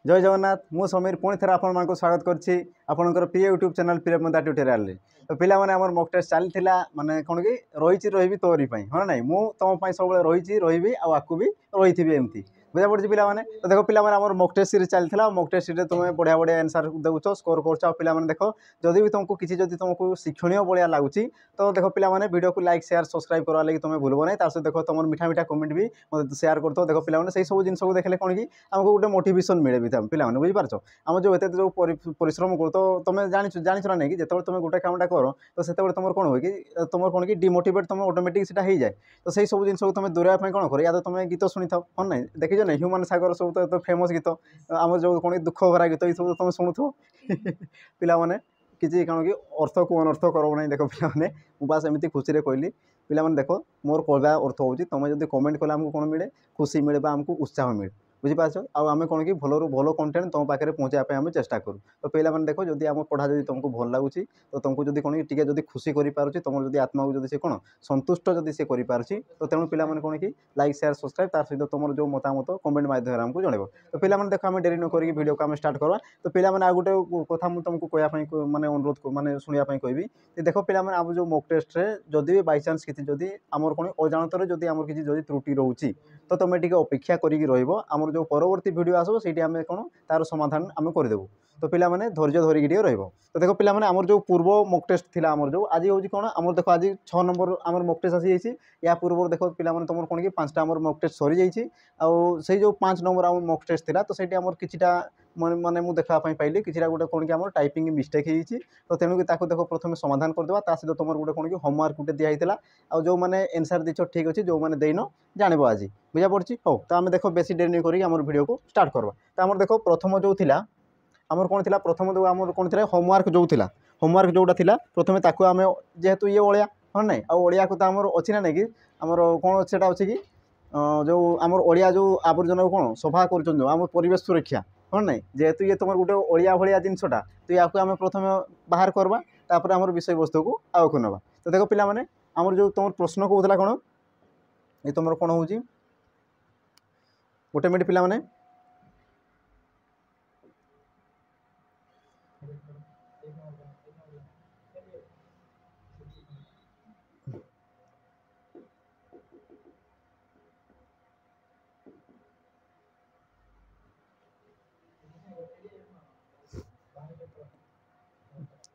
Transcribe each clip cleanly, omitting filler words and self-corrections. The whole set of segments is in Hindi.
जय जगन्नाथ मु समीर पुणी थे आपको स्वागत करछि आपनकर प्रिय यूट्यूब चैनल प्रियमदा ट्यूटोरियल रे। तो पिला माने हमर मॉक टेस्ट चलथिला माने कोन कि रहिछि रहिबी तोरी पई हो नै मु तम पई सब रहिछि रहिबी आ आकु भी रहिथिबी एमती बुझा पड़छि पिला माने। तो देखो पिला माने हमर मॉक टेस्ट सीरीज चलथिला मॉक टेस्ट रे तुमे बढ़िया बढ़िया आंसर देउछो स्कोर करछो पिला माने देखो जदि भी तुमको किछि जदि तुमको शिक्षणीय बढ़िया लागुछि तो देखो पिला माने वीडियो को लाइक शेयर सब्सक्राइब करवा लागि तुमे भूलबो नै तार से देखो तुमर मीठा मीठा कमेंट भी मते शेयर करतो देखो पिला माने सेही सब जिंस को देखले कोन कि हमको गोटे मोटिवेशन मिले भी पिला माने बुझि पारछो आम जो एत जो परिश्रम कर तो तुम जानी ना नहीं कि जिते तुम गोटे कामटा कर तो से तुम कौन हो कि तुम कौन कि डिमोटिवेट तुम ऑटोमेटिक से हो जाए। तो सही सब जिन तुम दूरवाई कौन कर या तो तुम गीत शुणी था हाँ ना देखीच ना ह्यूमान सागर सब तो फेमस गीत आम जो कौन दुख भरा गीत ये सब तुम शुणुथ पिला माने किसी कौन कि अर्थ को अनर्थ करो ना देख पिला माने बास एमती खुशी रे कहली पिला माने देख मोर कहवा अर्थ होची तुम जब कमेंट कले आमको कौन मिले खुशी मिले आमको उत्साह मिले बुझीपार आम कौन कि भलू भल कंटेंट तुम पाखे पहुँचापी आम चेष्टा करूँ। तो पिला माने देखो जदि आम पढ़ा जब तुमको भल लगुच तो तुमको जब कौन टी जब खुशी कर तुम जब आत्मा को जब कौन संतुष्ट जदि से कर तो तेणु पिला माने कौन कि लाइक शेयर सब्सक्राइब तार सहित तुम जो मतामत कमेंट माध्यम आमको जनइब। तो पिला माने देखो आम डेरी न करी वीडियो को आम स्टार्ट करवा। तो पिला माने आ गोटे कथा मुझे तुमको कहवाई माने अनुरोध माने शुणापी कहबी देख पिला माने आम जो मॉक टेस्ट रे जदि भी बाई चान्स किसी जदि आमर कौन अजाणत जदि आमर किसी जदि त्रुटि रोचे तो तुम टे अपेक्षा करिक रमर जो परवर्ती वीडियो आसो से कौन तार समाधान आम करदेबू। तो पिला माने धैर्य धरिक टे रहिबो। तो देखो पिला माने आमर जो पूर्व मॉक टेस्ट थिला आमर जो आज होची कौन आमर देखो आज 6 नंबर आमर मॉक टेस्ट आसी जाइछि या पूर्व देखो पिला माने तुमर कौन कि 5टा आमर मॉक टेस्ट सरी जाइछि आउ से जो 5 नंबर आमर मॉक टेस्ट थिला तो सेठी आमर किछिटा माने मु देखा पाइली किछिटा गोटे कौन कि आमर टाइपिंग मिस्टेक होइछि। तो तेणु कि ताको देखो प्रथमे समाधान करदेबा ता सहित तुमर गोटे कौन कि होमवर्क गोटे दिया हितला आउ जो माने आंसर दिछो ठीक अछि जो माने देइनो जानिबो आज बुझा पड़छि। हो तो आम देखो बेसी देरी नहीं करी आमर वीडियो को स्टार्ट करवा। तो आमर देखो प्रथम जो थिला आमर कौन थिला प्रथम जो आमर कौन थिला होमवर्क जो थिला होमवर्क जोटा थिला प्रथमे ताको आमे जेहेतु ये ओळिया हाँ ना आ ओळिया को तो आमर अछि ना नहीं कि आमर कौन सेटा अछि कि जो आमर ओळिया जो आवर्जना कौन सफा करछन जो आमर परिवेश सुरक्षा हाँ ना जेहेतु ये तुम गोटे ओळिया भलिया जिनसटा तो या आम प्रथमे बाहर करवा तापर आमर विषय वस्तु को आगको नवा। तो देखो पिला माने आमर जो तुम प्रश्न कहूला कौन ये तुम कौन होची गोटे मिनट पिला माने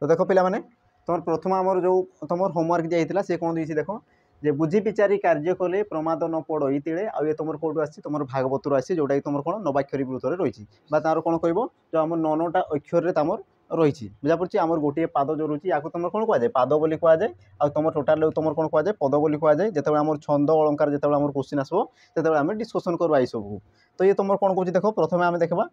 तो देखो पिला माने तुम प्रथम आमर जो तुम होमवर्क दिया सी कौन देती देखो जे बुझी विचारी कार्य कले प्रमाद न पड़ इतिले आ ये तुम कौटू आसी तुम भागवत आसी जोटा कि तुम कौन नवाक्षरी वृत्तर रही तार कौन कह जो आम 9टा अक्षर तमर रही बुझा पड़ी आमर गोटे पाद जो रही या तुम कौन कहुए पाद बोली कहुए आ तुम टोटाल तुम कौन कहुए पद बोली कहुए जो आम छंद अलंकार जो आम क्वेश्चन आसो से आम डिस्कसन करवा ये सब। तो ये तुम कौन कह देख प्रथम आम देखा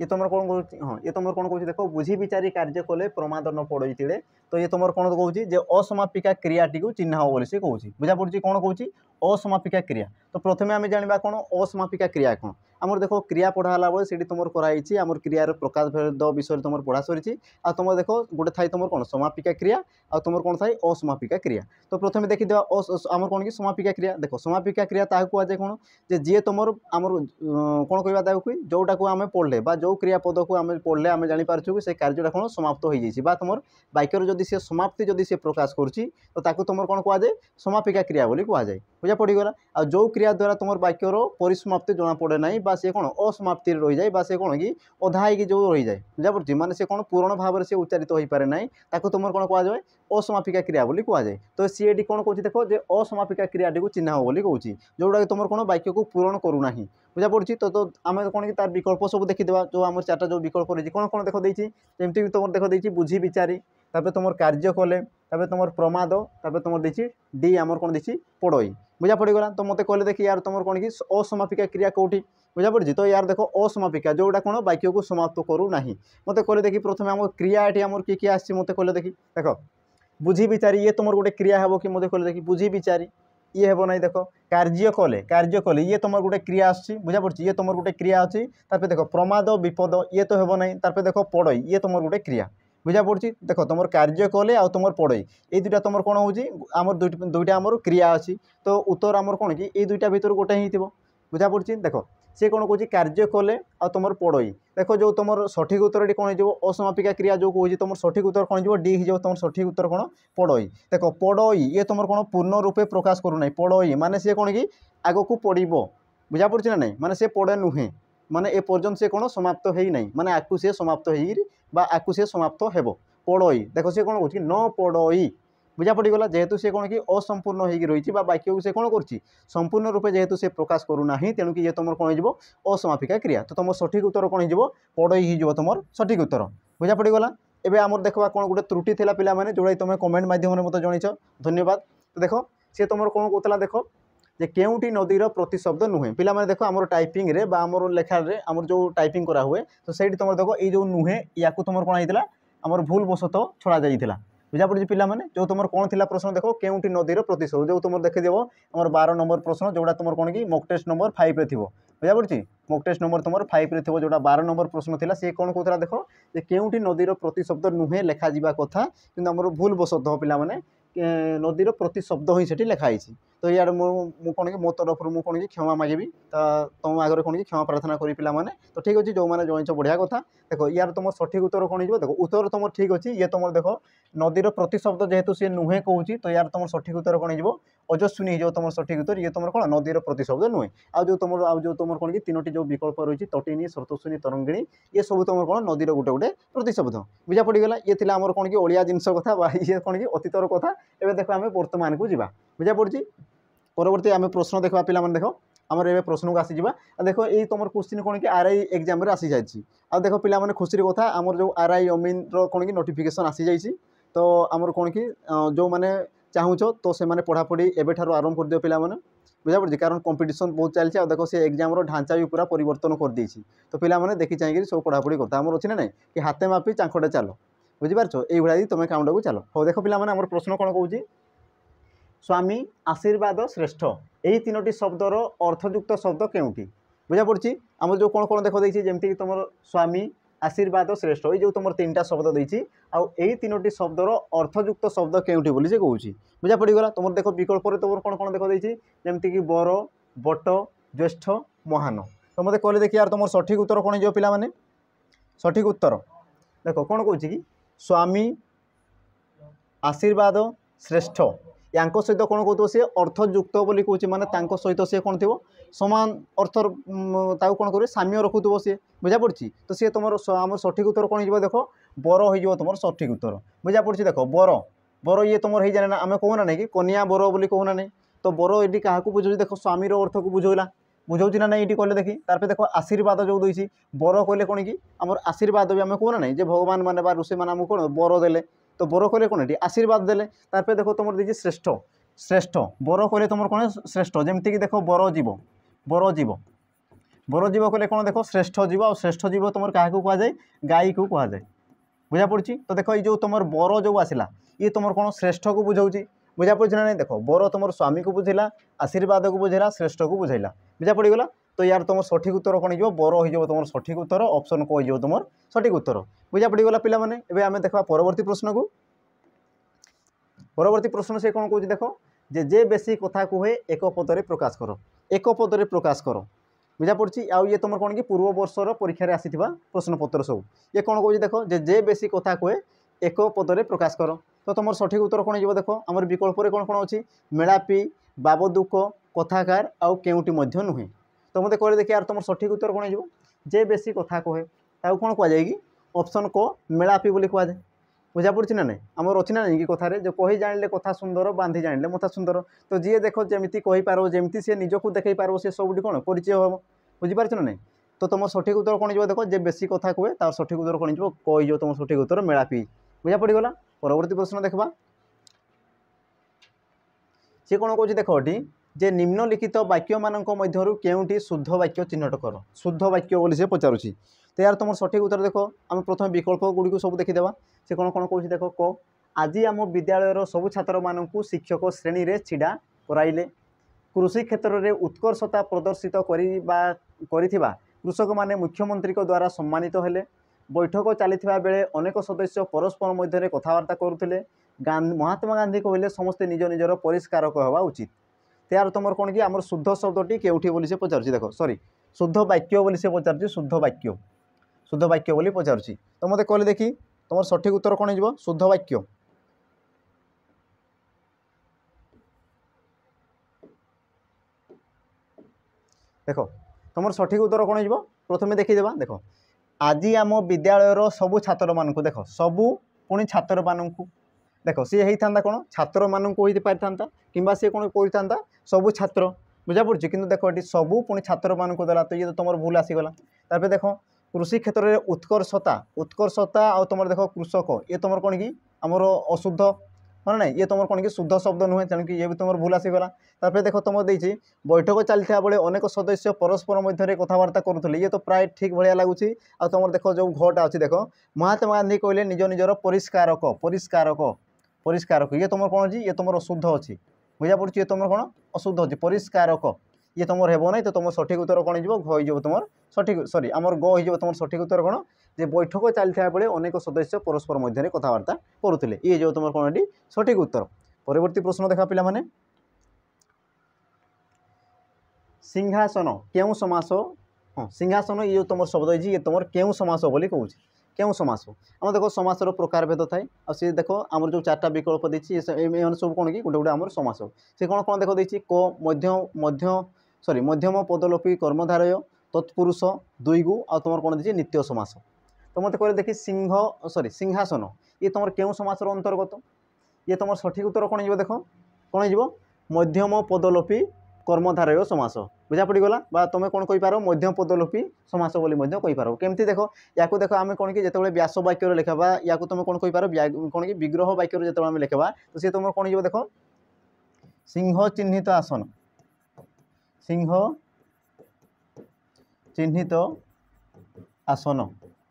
ये तुम कौन कह हाँ ये तुम कौन कह देख बुझी विचारी कार्य कले प्रमाद न पड़ इतिले तो ये तुम कौन कौन असमापिका क्रियाटी को चिन्ह हो बोली सी कौन बुझा पड़ी कौन कौन असमापिका क्रिया। तो प्रथमे आम जाना कौन असमापिका क्रिया कौन आमर देखो क्रिया पढ़ाला बेले से तुम कराई आमर क्रियार प्रकार भेद विषय तुम पढ़ा सरी आ तुम देखो गोटे थाई तुम कौन समापिका क्रिया आ तुम कौन थाई असमापिका क्रिया। तो प्रथमे देखीदे आमर कौन कि समापिका क्रिया देखो समापिका क्रिया ताहा कहुए कौन जे जी तुम आमर कौन कहवा जोटा को आम पढ़ले जो क्रियापद को आम पढ़ले आम जापर कि से कार्यटा कौन समाप्त हो जाए तुम वाक्यर जदि से समाप्ति जदि से प्रकाश करुच्ची तो ताकू तुम कौन कहुए समापिका क्रिया बोली कहुए बुझा पड़गला। आ जो क्रिया द्वारा तुम वाक्यर परिसमाप्ति जना पड़े ना सी कौन असमाप्ति रही जाए सी कौन कि अधा हो जो रही जाए बुझा पड़ी माने से कौन पूर्ण भाव में से उच्चारित हो पारे ना ताकू तुम कौन कहुए असमापिका क्रिया बोली कहुए। तो सी कौन कौन देखो जे असमापिका क्रियाटी को चिन्ह बोली कौची जोटा कि तुम कौन वाक्य को पूरण करूना बुझा पड़ी। तो आम कौन कि तार विकल्प सब देखीदेवा जो आम 4टा जो विकल्प रही कौन कौन देख देती जमीक तुम देख देती बुझी विचारी तापर तुम कार्य कले तापर तुम प्रमाद तापर तुम देती डी आमर कौन देती पड़ई बुझा पड़गला। तो मत कहले देखिए यार तुम कौन कि असमापिका क्रिया कौटी बुझा पड़ी। तो यार देखो असमापिका जोटा कौन वाक्य को समाप्त करू ना मत कहले देखिए प्रथम आम क्रिया ये आमर किए किए मत कहले देखी देख बुझी विचारी ये तुम गोटे क्रिया हे कि मत कहले देखी बुझी विचारी ये हे ना देख कार्य कले ये तुम गोटे क्रिया आसी बुझा पड़ी ये तुम गोटे क्रिया अच्छी तापर देख प्रमाद विपद ये तो हे ना तापर देख पड़ई ये तुम गोटे क्रिया बुझा पड़ी देख तुम कार्य कले आ तुम पड़ई ये दुटा तुम कौन होमर दुईटा आमर क्रिया अच्छी तो उत्तर आमर कौन कि ये दुईटा भितर गोटे ही बुझा पड़ी देख सी कौन कौन कार्य कले आ तुम पड़ई देख जो तुम सठिक उत्तर कौन हो असमापिका क्रिया जो कौन तुम सठिक उत्तर कौन हो डी हो तुम सठिक उत्तर कौन पड़ई देख पड़ई ये तुम कौन पूर्ण रूपे प्रकाश करूना पड़ई माने सी कौन कि आग को पड़ बुझा पड़ी ना नहीं माने सी पड़े नुहे माने ए पर्यंत से कौन समाप्त है नहीं माने आकु सी समाप्त हो आकु सी समाप्त हेब पड़ई देख सी कौन कौन न पड़ई बुझा पड़गला जेहेतु से कौन कि असंपूर्ण हो रही वाक्य को से कौन कर संपूर्ण रूपे जेहेतु से प्रकाश करूना तेणुक ये तुम कौन हो असमापिका क्रिया तो तुम सठिक उत्तर कौन हो पड़ई हो तुम सठिक उत्तर बुझा पड़गला एवं आमर देखा कौन गोटे त्रुटि थी पे जोड़ा तुम कमेंट मध्यम मत जनईच धन्यवाद तो देख सी तुम कौन कहला देख जे केउटी नदीर प्रतिशब्द नुहे पिला माने देखो आमर टाइपिंग रे बा आमर लेखा रे आमर जो टाइपिंग करा हुए तो सेठी तुम देखो ये जो नुहे या तुम कौन होता आमर भूल बसत छड़ा जाइथिला बुझा पड़ी पिला माने जो तुम कौन थिला प्रश्न देखो केउटी नदीर प्रतिशब्द जो तुम देखिदेव आमर 12 नंबर प्रश्न जोड़ा तुम कौन कि मॉक टेस्ट नंबर 5 रे थिबो बुझा पड़ी मॉक टेस्ट नंबर तुम 5 रे थिबो जोड़ा 12 नंबर प्रश्न थिला से कौन कहता देखो जे केउटी नदीर प्रतिशब्द नुहे लेखा जिबा कथा किंतु आमर भूल बसत पिला माने नदीर प्रतिशब्द ही सेठी लिखाई तो यार मु कौन कि मो तरफ मु कौन कि क्षमा मागिबी तुम आगे कौन कि क्षमा प्रार्थना करी पिला माने तो ठीक अच्छे जो मैंने जइछ बढ़िया कथा देखो यार तुम सठिक उत्तर कौन हो देखो उत्तर तुम ठीक अच्छे ये तुम देखो नदीर प्रतिशब्द जेहेतु सी नुहे कहूँ तो यार तुम सठिक उत्तर कौन हो अजस्विनी हो तुम सठिक उत्तर ये तुम कौन नदीर प्रतिशब्द नुहे जो तुम कौन कि तीनोटी जो विकल्प रही तटिनी सतस्विनी तरंगिणी ये सब तुम कौन नदीर गोटे गोटे प्रतिशब्द बुझा पड़गला ये थी आमर कौन कि ओडिया जिनस कथा ये कौन कि अतीतर कथा एवं देखो आम वर्तमान को जावा बुझा पड़ी परवर्ती आम प्रश्न देखा पे देख आमर ए प्रश्न को आसीजा देखो ये तुम क्वेश्चन कौन कि आरआई एग्जाम आसी जाए देख पे खुशी कथा आमर जो आरआई अमीन कौन कि नोटिफिकेशन आसी जाइए तो आमर कौन कि जो मैंने चाहूच तो से पढ़ापढ़ी एवं आरंभ कर दियो पे बुझा पड़ी कारण कंपटीशन बहुत चलती देखो से एग्जाम ढांचा भी पूरा परिवर्तन कर देती तो पे देखी चाहिए सब पढ़ापढ़ी करता आमर अच्छी ना नहीं कि हाथे मापी चांखटे चल बुझिपार ये तुम काउंट को चलो हो देखो पे प्रश्न कौन कौन स्वामी आशीर्वाद श्रेष्ठ यही तीनोटी शब्दर अर्थयुक्त शब्द केउटी बुझा पड़ी आम जो कौन कौन देख देखिए जमीक तुम स्वामी आशीर्वाद श्रेष्ठ ये जो तुम 3टा शब्द देती आई तीनोटी शब्दर अर्थयुक्त शब्द केउटी बोली से कहूँ बुझा पड़गला तुम देखो विकल्प तुम कौन कौन देख देखिए जमीक बर बट ज्येष्ठ महान तो मत कहले देखिए यार तुम सठिक उत्तर कौन हो पे सठिक उत्तर देख कौन कौन कि स्वामी आशीर्वाद श्रेष्ठ या सहित कौन कहते सी अर्थयुक्त बोली कहूँ माने सहित सी कौन थो सामान अर्थ कौन कर साम्य रखुव सी बुझा पड़ी तो सी तुम आम सठिक उत्तर कौन हो देख बर हो तुम सठिक उत्तर बुझा पड़ी देख बर बर ये तुम हो जाए ना आम कहूना नहीं कि कन्या बर बोली कहूना नहीं तो बर ये क्या बुझे देख स्वामीर अर्थ को बुझेला बुझाऊँ ना नहीं ये कहले देखी तार देख आशीर्वाद जो देती बर कहले कौन कि आम आशीर्वाद भी आम कहूना नहीं भगवान मैंने ऋषि मैंने आमको कौन बर देले तो बर कहले कौन ये आशीर्वाद देले तार देखो तुम देखिए श्रेष्ठ श्रेष्ठ बर कहले तुम कौन श्रेष्ठ जमीक देख बर जीव बर जीव बर जीव कहले कौन देख श्रेष्ठ जीव और श्रेष्ठ जीव तुम क्या कहुए गाई को कहुए बुझा पड़ी तो देख ये तुम बर जो आसला ये तुम कौन श्रेष्ठ को बुझाऊँ बुझा पड़ी ना नहीं देख बर तुम स्वामी को बुझेला आशीर्वाद को बुझेला श्रेष्ठ को बुझेला बुझा पड़गला तो यार तुम सठिक उत्तर कौन हो बर हो तुम सठिक उत्तर ऑप्शन को हो तुम सठिक उत्तर बुझा पड़गला पे आम देखा परवर्ती प्रश्न को परवर्ती प्रश्न से कौन कौन देख जे बेसी कथा कहे एक पदरे प्रकाश कर एक पदरे प्रकाश कर बुझा पड़ी आउ ये तुम कौन कि पूर्व वर्षर परीक्षा आसीथिबा प्रश्न पत्र सब ये कौन कौन देख जे बेसी कथा कहे एक पदरे प्रकाश कर तो तुम सठिक उत्तर कौन हो देख आमर विकल्प कौन कौन अच्छी मेलापी बाबदुक कथाकार आउ केउटी मध्य नुहे तो मत कहले देखिए यार तुम सठिक उत्तर कौन हो जे बेसी कथा कहे ताऊ कौन कहुए कि ऑप्शन को मेलापी बोली कहुए बुझा पड़ी ना नहीं आमर अच्छी ना नहीं कि कथार जो कही जाने कथा सुंदर बांधी जाने मथा सुंदर तो जी देख जमी कहीपर जमी सी निजक देखई पार से सब कौन परिचय हम बुझीपार ना नहीं तो तुम सठिक उत्तर कौन हो देख जे बेसी कथा कहे तार सठिक उत्तर कौन हो कही तुम सठिक उत्तर मेलापी बुझा पड़गला परवर्ती प्रश्न देखा सी कौन कौन देख ये जे निम्नलिखित वाक्य मानक मध्यरु केउटी शुद्ध वाक्य चिन्हट कर शुद्ध वाक्य बोली से पचारुची तो यार तुम सठिक उत्तर देख आम प्रथम विकल्प गुड़ी सब देखीदेवा से कौन कौन कौन देख क आज आम विद्यालयर सबु छात्र मानू शिक्षक श्रेणी में छिड़ा कराइले कृषि क्षेत्र में उत्कर्षता प्रदर्शित करिथिबा कृषक माने मुख्यमंत्री द्वारा सम्मानित हेले बैठक चली बेले अनेक सदस्य परस्पर मध्य कथबार्ता करुले महात्मा गांधी कहले समस्ते निज निजर परिष्कारक हवा उचित त्यार तुम कौन कि आम शुद्ध शब्दटी केउठी बोली से पचार देख सॉरी शुद्ध वाक्य बोली से पचार शुद्ध वाक्य बोली पचार तो मत कहले देखी तुम सठिक उत्तर कौन हो शुद्ध वाक्य देख तुम सठिक उत्तर कौन हो प्रथम देखीदेवा देख आज आम विद्यालय सबू छात्र मानक देख सबू पुणी छात्र मानक देख सी होता कौन छात्र मानक हो पारिथा कि सी कौन करता सबू छात्र बुझा पड़ी कि देख ये सबू पुणी छात्र मानक देला तो ये तो तुम भूल आसीगला तापर देख कृषि क्षेत्र में उत्कर्षता आ तुम देख कृषक ये तुम कौन कि आमर अशुद्ध हाँ ना ये तुम कौन कि शुद्ध शब्द नुहे तेणुक ये भी तुम भूल आसीगला तापर देख तुम देती बैठक चलता बेले अनेक सदस्य परस्पर मध्य कथबार्ता करुले ये तो प्राय ठीक भाया लगुच आ तुम देख जो घटा अच्छी देख महात्मा गांधी कहले निज निजर परिष्कारक परिष्कारक परिष्कारक ये तुम कौन ये तुम अशुद्ध अच्छी बुझा पड़ी ये तुम कौन अशुद्ध अच्छी परिष्कारक ये तुम हेब ना तो तुम सठिक उत्तर कौन हो तुम सठिक सॉरी आमर ग हो तुम सठिक उत्तर कौन जे बैठक चलता बेले अनेक सदस्य परस्पर मध्य कथबार्ता करुले ये जो तुम कौन ये सठिक उत्तर परवर्ती प्रश्न देखा पिला माने सिंहासन क्यों समास हाँ सिंहासन ये तुम शब्द ये तुम क्यों समास बोली कहूँ क्यों समास आम देख समासर प्रकार भेद थाए सी देख आम जो चार्टा विकल्प देती सब कौन कि गोटे गोटे आम समास से कौन कौन देख देती क मध्यम पदलोपी कर्मधारय तत्पुरुष दुईगु आ तुम कौन देती नित्य समास तो मत कह देखी सिंहासन ये तुम क्यों समासर अंतर्गत ये तुम सठिक उत्तर कौन हो देख कौन हो मध्यम पदलोपी कर्मधारय समास बुझा पड़गला बा तुम कौन कहींपार मध्यम पदलोपी समास बोली कहींपार केमती देख या देख आम कौन कि जिते व्यास वाक्य लिखा या तुम कौन कहींपार कौन कि विग्रह वाक्य जो आम लिखा तो सी तुम कौन हो देख सिंह चिह्नित आसन सिंह चिह्नित आसन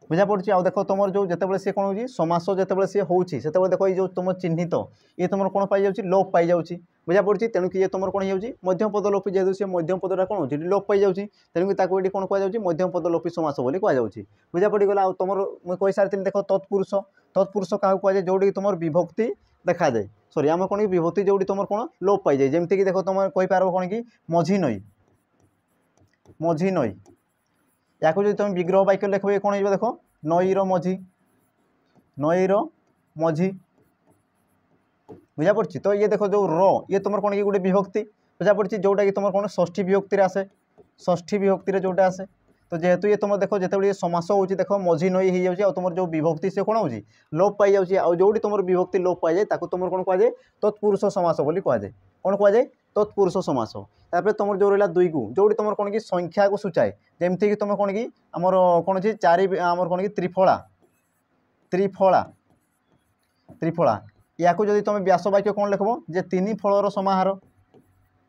बुझा पड़ी आ देख तुम जो जिते सी कौन हो समास जिते सी होती देख ये तुम चिह्नित ये तुम कौन पाई जाऊँ लोप पाई जाऊँ बुझा पड़ी तेणुक ये तुम कौन हो मध्यम पदलोपी जेहतु सी मध्यम पदटा कौन हो लोप पाई जाऊँ तेणुक ये कौन कहुँ मध्यम पदलोपी समास बोली कहुँ बुझा पड़गला तुम मुझे कही सारी देख तत्पुरुष तत्पुरुष क्या कहुए जोड़ी तुम विभक्ति देखा जाए सॉरी आम कौन कि विभक्ति जोड़ी तुम कौन लोप पाई जाए जमीक देख तुम कहींपार कौन कि मझी नई या जो तुम विग्रह वाक्य लिख कौन हो देख नईर मझी बुझा पड़ी तो ये देख जो ये तुम कौन कि गोटे विभक्ति बुझा पड़ी जोटा कि तुम कौन षष्ठी विभक्ति आसे षष्ठी विभक्ति जोटा आसे तो जेहेतु ये तुम देख जो ये समास हो देख मझी नई हो तुम जो विभक्ति से कौन हो लोप पाई जाऊँगी आ जो तुम विभक्ति लोप पाई जाए तुम कौन कहुए तत्पुरुष समास बोली कहुए कौन कहुए तत्पुरुष समास तापर तुम जो रहा दुईगु जोड़ी तुम कौन कि संख्या को सूचाए जमती कि तुम कौन कि आमर कौन अच्छी चारि आमर कौन कि त्रिफला त्रिफला त्रिफला या जदि तुम व्यास वाक्य कौन लिखब जे तीन फलर समाहार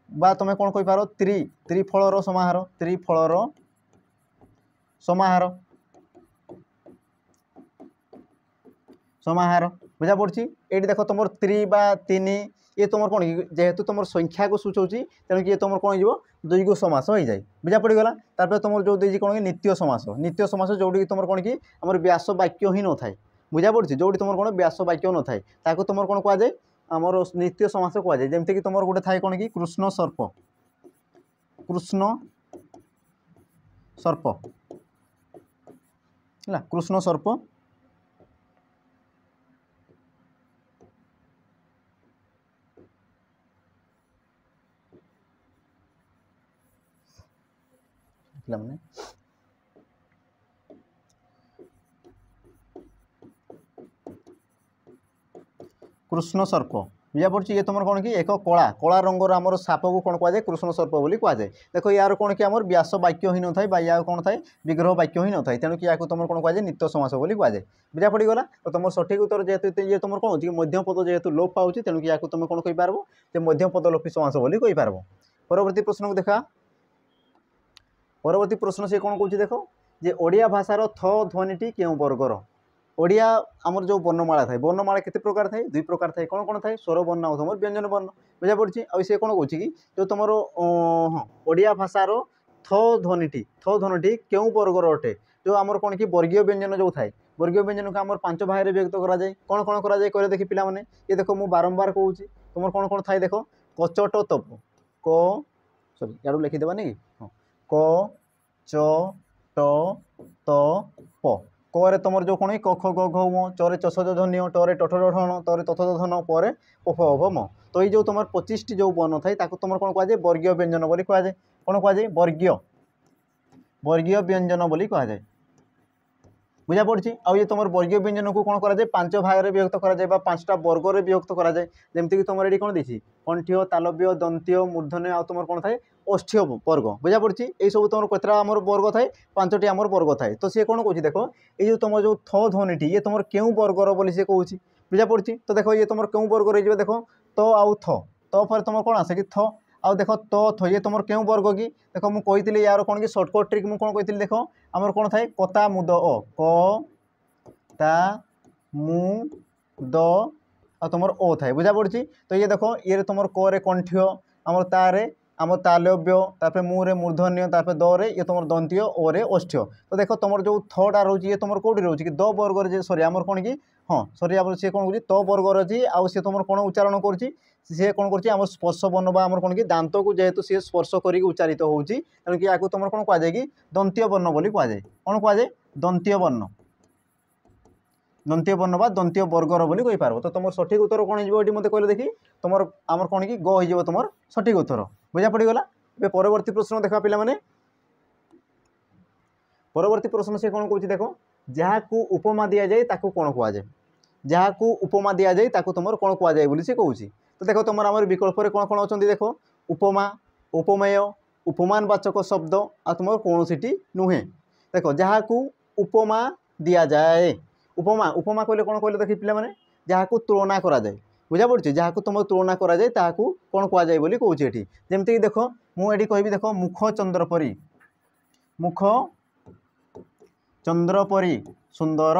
बा तुम कौन कहींपार त्रिफलर समाहार त्रिफलर समाहार समाहार बुझा पड़ी ये देख तुम त्रि बा तीन ये तुम कौन जेहेतु तुम संख्या को सूचाऊँ तेणुक ये तुम कौन हो दुईगु समास हो जाए बुझा पड़गला तापर तुम जो देती कौन कि नित्य समास जोड़ी तुम कौन कि आम व्यास वाक्य ही न थाए बुझा पड़ी जोड़ी तुम कौन व्यास वाक्य न थाए ताको तुम कौन कहुए आमर नित्य समास कहुए जमीक तुम गोटे थाए कौन कि कृष्ण सर्प है कृष्ण सर्प मैंने कृष्ण सर्प बुझा पड़ी ये तुम कौन कि एक कला कला रंगर आमर साप को कौन कहुए कृष्ण सर्प बोली कहुए देख यार कौन कि आमर व्यास वाक्य ही न था या कौन थाए विग्रह वाक्य ही न था तेणुक या तुम कौन कहुए नित्य समास बोली कहुए बुझा पड़गला तो तुम सठिक उत्तर जेहेतु ये तुम कौन हो मध्यम पद जेहेतु लोप पाऊँ तेणुक या तुम कौन कहींपार मध्यम पदलोपी समास बोली कहींपार परवर्ती प्रश्न को देखा परवर्ती प्रश्न से कौन कौन देख जे ओडिया भाषार थ ध्वनिटी क्यों वर्गर ओडिया आमर जो वर्णमाला थाए वर्णमाला केते प्रकार थाए दुई प्रकार थाए कौन कौन थाए स्वर वर्ण और तुम व्यंजन वर्ण बुझा पड़ी आ कौन कौन कि जो तुम हाँ ओडिया भाषार थ ध्वनिटी क्यों वर्गर अटे जो आमर कौन कि वर्गीय व्यंजन जो थाए वर्गीय व्यंजन को आमर 5 भाग में व्यक्त कराए कौन कौन कराए कह देखी पिला माने ये देख मुझे बारंबार कहूँ तुम कौन थाए देख कचट तप क सॉरी यार लिखिदेवा नहीं क च ट त प क रे तुम जो कौन क ख ग घ म च रे चष ज ध्वनि ट रे टठ ढण त रे तथ धन प रे प फ भ म तो ये जो तुम 25टी जो वर्ण थाए तुम कौन कहुए वर्गीय व्यंजन बोली कहुए कौन कहुए वर्गीय व्यंजन बोली कहुए बुझा पड़ी आउ ये तुम वर्गीय व्यंजन को कौन कराए 5 भाग में विभक्त कराए 5टा वर्ग में विभक्त कराए जमीक तुम ये कौन देखिए कंठीय तालव्य दंतीय मूर्धन्य आ तुम कौन थाए ओष्ठ्य वर्ग बुझा पड़ी यही सब तुम केतटा आम वर्ग थाए 5टी आम वर्ग थाए तो सी कौन कौन देख ये तुम जो थ ध्वनि ये तुम क्यों वर्गर बोली सी कौन बुझा पड़ी तो देख ये तुम क्यों वर्ग रही देख तो आउ थ तो फिर तुम कौन आसे कि थ आउ देख तो थ ये तुम क्यों वर्ग कि देख मुझे यार कौन कि सर्टकट ट्रिक मुझे कौन कही देख आमर कौन थाए कता मुद अ क ता मु द आ तुम ओ थाए बुझा पड़ी तो ये देख ये तुम क रे कंठ्य आमर तारे आम तालव्य तापर मुरे मूर्धन्य तापर द रे ये तुम दंतीय ओ रे ओष्ठ्य तो देख तुम जो थटा रोचे ये तुम कौटी रोचे कि द वर्ग सॉरी आमर कौन कि हाँ सॉरी आम सी कौन तो वर्ग अच्छी आउ सी तुम कौन उच्चारण कर सी कौन कर स्पर्श बर्ण बा आमर कौन कि दांत को जेहेतु सी स्पर्श कर उच्चारित होती तेणुक या तुम कौन कहुए कि दंतीय वर्ण बोली कहुए कौन कहुए दंतीय वर्ण दंतीय वर्ण बा दंतीय वर्गर बोली कही पार तो तुम सठिक उत्तर कौन हो मत कहले देखी तुम आमर कौन कि ग हो तुम सठिक उत्तर बुझा पड़गला ए परवर्ती प्रश्न देखा पिला माने परवर्ती प्रश्न से कौन कौन देख जहाँ को उपमा दि जाए ताकू कौन कहुए जहाँ को उपमा दि जाए ताकू तुम कौन कहुए बोली से कहूँ तो देख तुम आम विकल्प कौन कौन अच्छा देख उपमा उपमेय उपमानवाचक शब्द आ तुम कौन सी नुहे देख जहाँ को उपमा दि जाए उपमा उपमा कहले कौन कहले देखी पिला माने जहाँ को तुलना करा जाए बुझा पड़ी जहाँ को तुम तुलना करा जाए ताकू कौन कहुए बोली कहूँ ये जमीक देख मुझे कहि देख मुख चंद्र परी मुख चंद्र परी सुंदर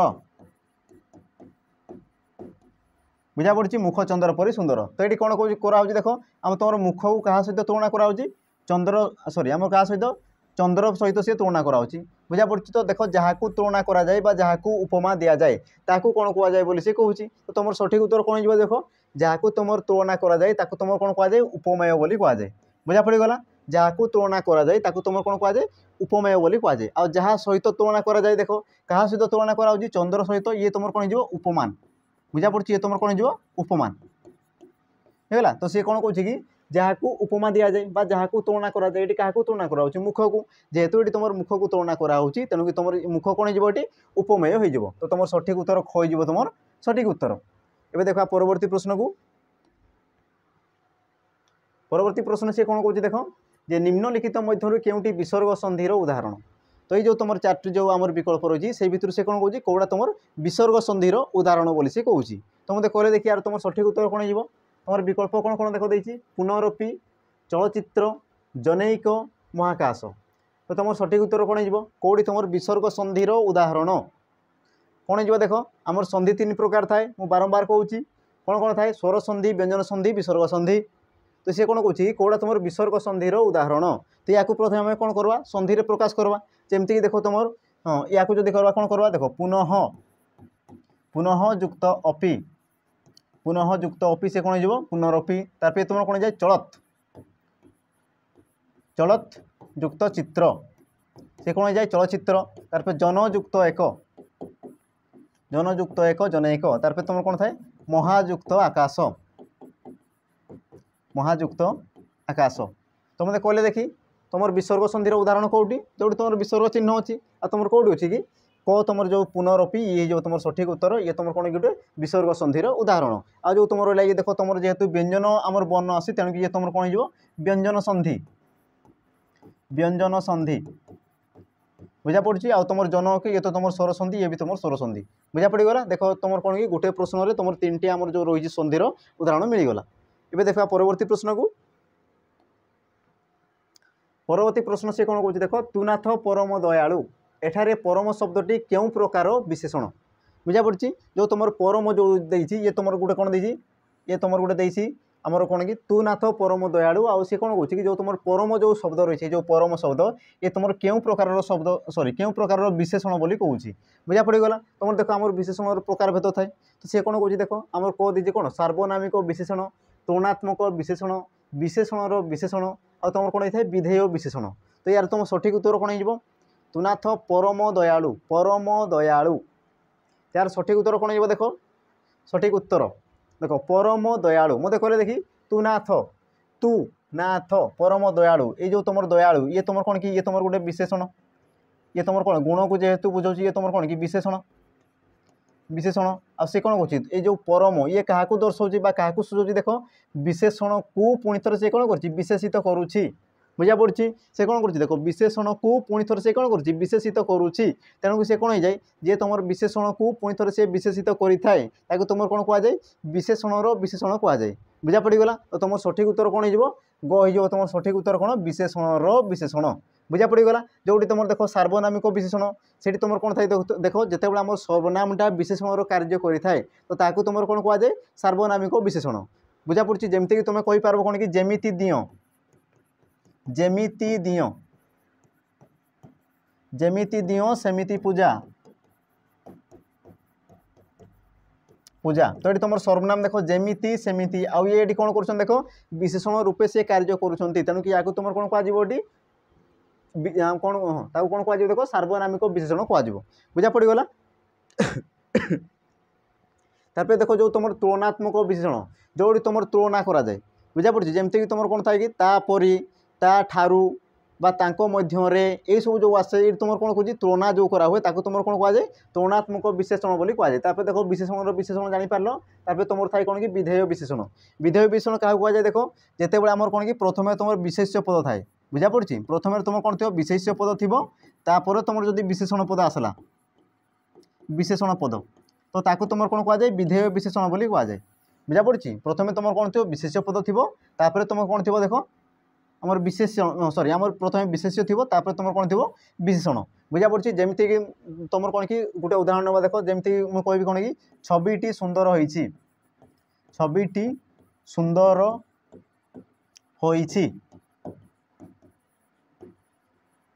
बुझा पड़ी मुख चंद्र परी सुंदर तो ये कौन कौन देख आम तुम मुख को क्या सहित तुलना कराऊँ चंद्र सॉरी आम क्या सहित चंद्र सहित सी तुलना कराऊँ बुझा पड़ी तो देख जहाँ को तुलना करा जाए जहाँ को उपमा दि जाए ताकू कौन कहुए बोली से कहूँ तो तुम सठिक उत्तर कौन हो देख जहाँ को तुम तुलना करा जाए ताकू तुम कौन कहुए उपमेय बोली कहुए बुझा पड़गला जहाँ को तुलना करा जाए ताकू तुम कौन कहुए उपमेय बोली कहुए आ जहाँ सहित तुलना करा जाए देख क्या सहित तुलना कराऊँ चंद्र सहित ये तुम कौन हो उपमान बुझा पड़ी ये तुम कौन हो उपमान है तो सी कौन कौन कि जहाँ को उपमा दि जाए जहाँ को तुलना करा जाए क्या तुलना कराऊँ मुख को जेहेतु ये तुम मुख को तुलना कराऊँ तेणुक तुम मुख कौन हो उपमेय हो तो तुम सठिक उत्तर हो तुम सठिक उत्तर एवं देखा परवर्ती प्रश्न को परवर्ती प्रश्न से कौन कौन देख जे निम्नलिखित मध्य केउटी विसर्ग संधिर उदाहरण तो ये जो तुम 4टी जो आम विकल्प रही से भितर से कौन कौन कौटा तुम विसर्ग संधिर उदाहरण बोली से कहूँ तो मत कहले देखिए यार तुम सठिक उत्तर कौन हो तुम विकल्प कौन कौन देख देती पुनरपि चलचित्र जनैक महाकाश तो तुम सठिक उत्तर कौन हो कौटी तुम विसर्ग संधिर उदाहरण कौन हो देख आमर संधि 3 प्रकार थाए मु बारंबार कहूँ कौन कौन थाए स्वर संधि व्यंजन संधि विसर्ग संधि तो सी कौन कौन कौटा तुम विसर्ग संधिर उदाहरण तो या प्रथम आम कौन करवा संधि प्रकाश करवा जमीक देख तुम हाँ या जब करवा कौन करवा देख पुनः पुनः युक्त अपि से कौन हो पुनरपि तार तुम कौन जाए चलत चलत युक्त चित्र से कौन जाए चलचित्र तार जनयुक्त एक जनैक तार तुम कौन थाए महायुक्त आकाश तो मत कहले देखी तुम विसर्ग संधिर उदाहरण कौटी जो तुम विसर्ग चिन्ह अच्छी आ तुम कौटी अच्छी कि क तुम जो पुनरपि ये जो तुम सठिक उत्तर ये तुम कौन गोटे विसर्ग संधिर उदाहरण आ जो तुम रहा ये देख तुम जेहेतु व्यंजन आमर वर्ण आसी तेणुक ये तुम कौन हो व्यंजन संधि बुझा पड़ी आ तुम जन कि ये तो तुम स्वर संधि ये भी तुम स्वर संधि बुझा पड़गला देख तुम कौन कि गोटे प्रश्न में तुम 3टी आमर जो रही संधिर उदाहरण मिलगला एवं देखा परवर्ती प्रश्न को परवर्ती प्रश्न से कौन कौन देख तुनाथ परम दयालु एठारे परम शब्दटी क्यों प्रकार विशेषण बुझा पड़ी जो तुम परम जो देती ये तुम गोटे कौन देती ये तुम गोटे देती आमर कौन कि तू नाथ परम दयालु आ सी कौन कौन कि जो तुम परम जो शब्द रही जो परम शब्द ये तुम क्यों प्रकार शब्द सॉरी क्यों प्रकार विशेषण बोली कहूँ बुझा पड़गला तुम देख आम विशेषण प्रकार भेद थाए तो सी कौन कौन देख आम कह दीजिए कौन सार्वनामिक विशेषण तुलनात्मक विशेषण विशेषण विशेषण आ तुम कौन होता है विधेय विशेषण तो यार तुम सठिक उत्तर कौन हो तुनाथ परम दयालु, परम दयालु। यार सठिक उत्तर कौन हो? देखो सठिक उत्तर देखो परम दयालु। मत कहले देखी तुनाथ, तू नाथ परम दयालु, ये जो तुम दयालु ये तुम कौन कि ये तुम गोटे विशेषण, ये तुम कौन गुण को जेहेतु बुझाऊँ ये तुम कौन कि विशेषण, विशेषण आ से कौन कौन ये जो परम ये क्या दर्शाऊँ क्या सूझाऊँ? देख विशेषण को पुणी थर से कौन कर विशेषित करुच्ची, बुझा पड़ी से कौन कर देख विशेषण को पुणी थर से कौन कर विशेषित करुच्ची। तेणुक से कौन हो जाए जे तुम विशेषण को पुणी थर से विशेषित करें तुम कौन कहुए विशेषणर विशेषण कहुए। बुझा पड़गला। तो तुम सठिक उत्तर कौन हो गो तुम सठिक उत्तर कौन विशेषणर विशेषण। बुझा पड़गला। जोटी तुम देख सार्वनामिक विशेषण से तुम कौन था देख जिते आम सर्वनामटा विशेषण कार्य करें तो ताकू तुम कौन कहुए सार्वनामिक विशेषण। बुझा पड़ी जमीक तुम कहींपार कौन कि जेमिति दियो, जेमिति दियो, जेमिति दियो सेमिति पूजा, पूजा। तो ये तुम सर्वनाम देख जेमिति सेमिति आउ ये कौन कर देख विशेषण रूपे से कार्य करुँच तेणुक या तुम कौन कहुए कौन ताकू कौन कहुए देख सार्वनामिक विशेषण कहुए। बुझा पड़गला। तापर देख जो तुम तुलनात्मक विशेषण जो तुम तुलना कराए। बुझा पड़ी जमीक तुम कौन था कि तापरी ता ठारू बा तांको मध्यरे ये सब जो आसे तुम कौन कह तुलना जो करा हुए ताको तुम कौन कहुए तुलनात्मक विशेषण बोली कहुए। तापर देख विशेषण विशेषण जानीपार तापर तुम था कौन कि विधेय विशेषण। विधेय विशेषण क्या कहुए देख जिते आम कौन कि प्रथम तुम विशेष्य पद थाए। बुझा पड़ी प्रथम तुम कौन थो विशेष्य पद थी तापर तुम जब विशेषण पद आसला विशेषण पद तो ताकू तुम कौन कहुए विधेय विशेषण बोली कहुए। बुझा पड़ी प्रथम तुम कौन थो विशेष्य पद थी तापर तुम कौन थो देख आमर विशेषण सॉरी आमर प्रथम विशेष्य थी तापर तुम कौन थो विशेषण। बुझा पड़ी जमीक तुम कौन कि गोटे उदाहरण ना देख जमी मुझे कहि कौन कि छविटी सुंदर होइछि, छविटी सुंदर होइछि।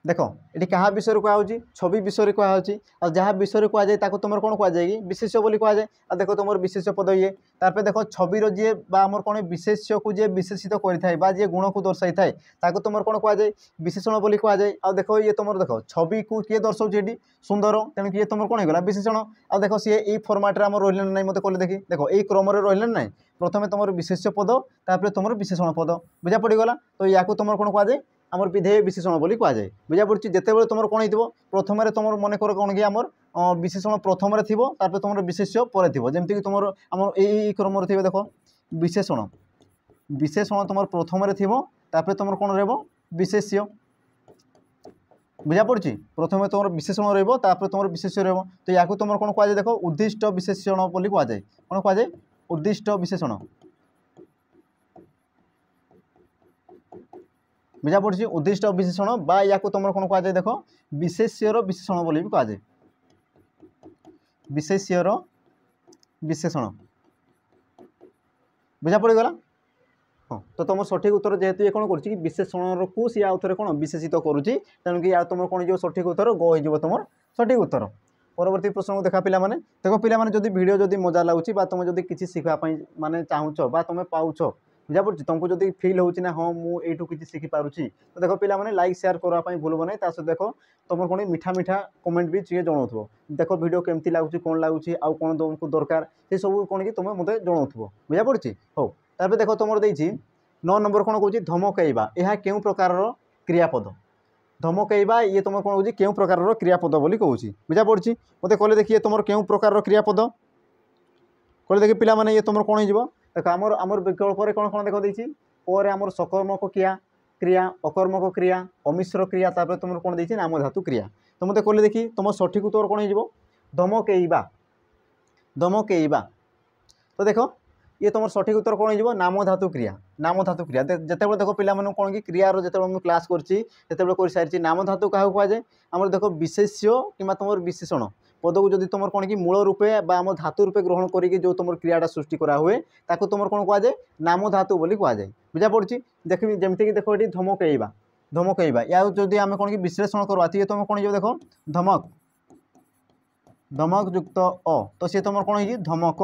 देख ये क्या विषय कहुच्छी छवि विषय कहुच्छी और जहाँ विषय कहुए तुम कौन कहुए कि विशेष्य बोली कहुए। देख तुम विशेष्य पद ये तापर देख छविर जी आमर कौन विशेष्य को जी विशेषित करें जी गुण को दर्शाई थाए ताको तुम कौन कहुए विशेषण बोली कहुए। आ देख ये तुम देख छवि को किए दर्शाऊँ ये सुंदर तेणु ये तुम कौन होगा विशेषण। आ देख सी ये फर्माट आम रही ना मत कहले देखी देख ये क्रम रही ना प्रथम तुम विशेष्य पद तापर तुम विशेषण पद। बुझा पड़गला। तो या तुम कौन कहुए आमर विधेय विशेषण बोली कहुए। बुझा पड़ी जिते तुम कौन हो प्रथम तुम मन कर कौन कि आमर विशेषण प्रथम थी तापर तुम विशेष्य पर थी जमीक तुम आम यही क्रम थी देख विशेषण विशेषण तुम प्रथम थी तापर तुम कौन रह विशेष्य। बुझा पड़ी प्रथम तुम विशेषण रहा तुम विशेष्य रहा तो या तुम कौन कहुए देख उद्दिष्ट विशेषण बोली कहुए। कौन कहुए उद्दिष्ट विशेषण। बुझा पड़ी उद्दिष्ट विशेषण बा या तुम कौन कहुए देख विशेष्यर विशेषण बोली भी कहुए, विशेष्यर विशेषण। बुझा पड़गला। हाँ तो तुम सठिक उत्तर जेहेतु ये कौन कर विशेषण को सी आउ थे कौन विशेषित करुच्ची तेणुक या तुम कौन हो सठिक उत्तर ग हो तुम सठिक उत्तर। परवर्ती प्रश्न को देखा पिला देखो पिला जब वीडियो जब मजा लगुच तुम जब किसी शिखापी माने चाहूच तुम पाउच बुझा पड़ी तुमको जब फिल होची ना हाँ मुझे किसी शिखिपारुची तो देख पिला लाइक शेयर करने भूल ना सहित देख तुम कौन मीठा मीठा कमेंट भी टे जनाव देख वीडियो केमती लगुच कौन लगुच आउ कौन तुमको दरकार ये सब कौन कि तुम मत जनाव। बुझा पड़ी। हो तापर देख तुम देती 9 नंबर कौन कौन धमकईवा यह क्यों प्रकार क्रियापद। धमकईवा ये तुम कौन कौन क्यों प्रकार क्रियापद बोली कहूँ। बुझा पड़ी मत कहले देखिए तुम क्यों प्रकार क्रियापद कहले देखिए पिला ये तुम कौन हो देख आमर आमर विकल्प कौन कौन देख देती पर आमर सकर्मक क्रिया क्रिया अकर्मक क्रिया अमिश्र क्रिया तापर तुम कौन देती नाम धातु क्रिया। तो मत कहले देखी तुम सठिक उत्तर कौन हो धमकईवा, धमकईवा। तो देख ये तुम सठिक उत्तर कौन हो नाम धातु क्रिया, नाम धातु क्रिया। जिते देख पिला कौन कि क्रियार जो क्लास कर सारी नाम धातु क्या कहुए आम देख विशेष्य कि तुम विशेषण पद को जब तुम कौन कि मूल रूपे आम धातु रूपे ग्रहण करके जो तुम क्रियाटा सृष्टि करा हुए ताको तुम कौन कहुए नाम धातु बोली कहुए। बुझा पड़ी देख जमीक देख ये धमकईवा, धमकईवा या जब आम कौन कि विश्लेषण करवा ये तुम कौन हो देख धमक, धमक युक्त अ तो सी तुम कौन हो धमक,